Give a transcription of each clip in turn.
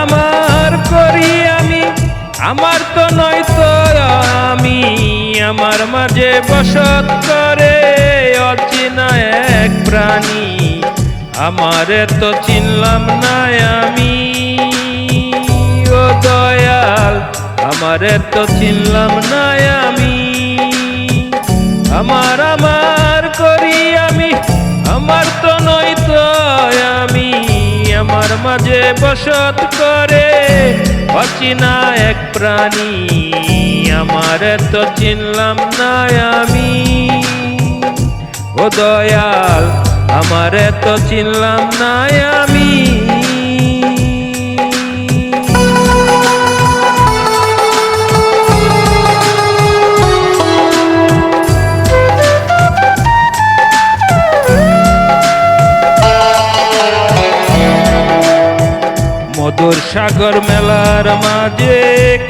আমার করি আমি, আমার তো নয় তো আমি, আমার মাঝে বসত করে অচেনা এক প্রাণী, আমারে তো চিনলাম না আমি। ও দয়াল, আমারে তো চিনলাম না আমি। আমার করি আমি, আমার তো নয় তো আমি, আমার মাঝে বসত করে অচেনা এক প্রাণী, আমারে তো চিনলাম না আমি। ও দয়াল, আমারে তো চিনলাম না আমি। মধুর সাগর মেলার মাঝে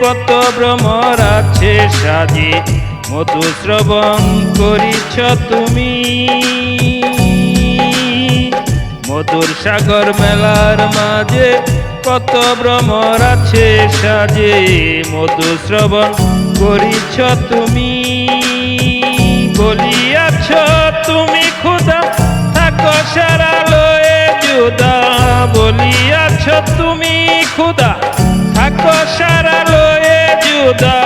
কত ভ্রমর আছে সাজে, মধু শ্রবণ করিছ তুমি। মধুর সাগর মেলার মাঝে কত ভ্রমর আছে সাজে, মধু শ্রবণ করিছ তুমি। বলিয়াছ তুমি খোদা থাকো সারা লয়ে জুদা, বলিয়াছ তুমি খোদা থাকো সারা লয়ে জুদা।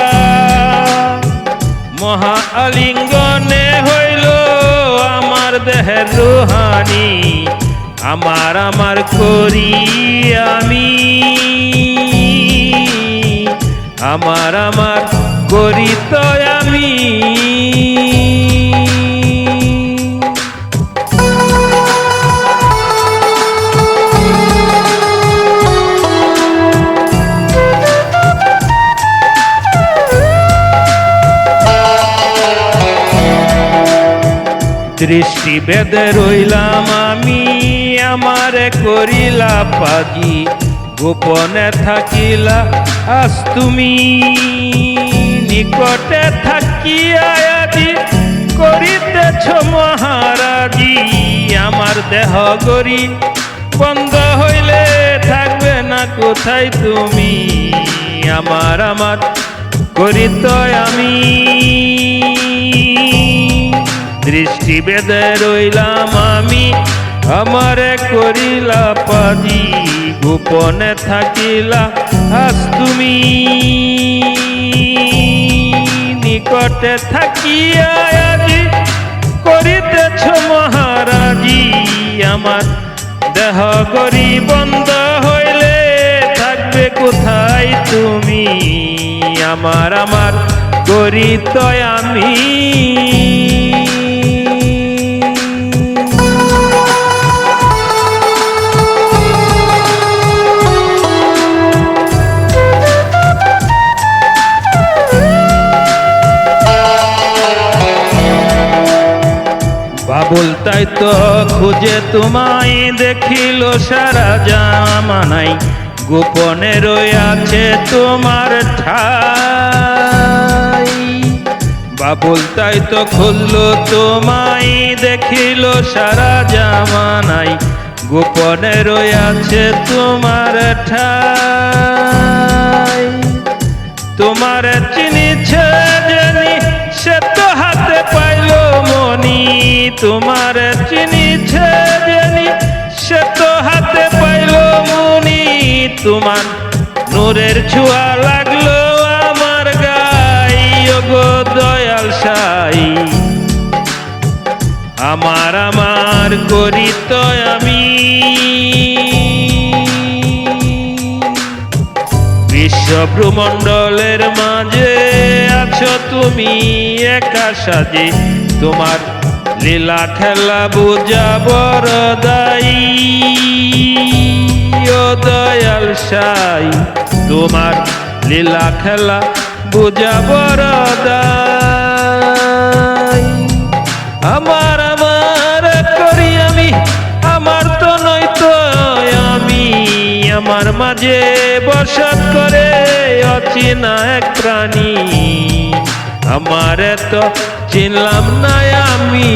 মহা আলিঙ্গনে হইল আমার দেহের রুহানি, আমার করি আমি, আমার করি তো আমি। দৃষ্টি বেদে রইলাম আমি, আমারে করিলা পাজি, গোপনে থাকিলা আজ তুমি। নিকটে থাকিয়া আজি করিতেছ মহারাজি, আমার দেহ গরি বন্ধ হইলে থাকবে না কোথায় তুমি। আমার করি তো আমি। দৃষ্টি বেদে রইলাম আমি, আমারে করিলা পাজি, গোপনে থাকিলা আজ তুমি। নিকটে থাকিয়া আজি করিতেছ মহারাজি, আমার দেহ গরি বন্ধ হইলে থাকবে কোথায় তুমি। আমার করি তো আমি। বাবুল তাই তো খুঁজে তোমায় দেখিল সারা জামানাই, গোপনে রয়েছে তোমার ঠাই। বাবুল তাই তো খুললো তোমায় দেখিল সারা জামানাই, গোপনে রয়েছে তোমার ঠাই। তোমার চিনিছে জেনি সে তো হাতে পাইল মনি, তোমার চিনিছে জেনি সে তো হাতে পাইল মনি। তোমার নূরের ছোঁয়া লাগলো আমার গাই, গো দয়াল সাই। আমার করি তো আমি। বিশ্ব ভ্রমণ্ডলের মাঝে আছো তুমি একা সাজে, তোমার লীলা খেলা বুঝা বড় দায়ী। ও দয়াল সাই, তোমার লীলা খেলা বুঝা বড় দায়ী। আমার করি আমি, আমার তো নয় তো আমি, আমার মাঝে বসত করে অচেনা এক প্রাণী, আমারে তো চিনলাম না আমি।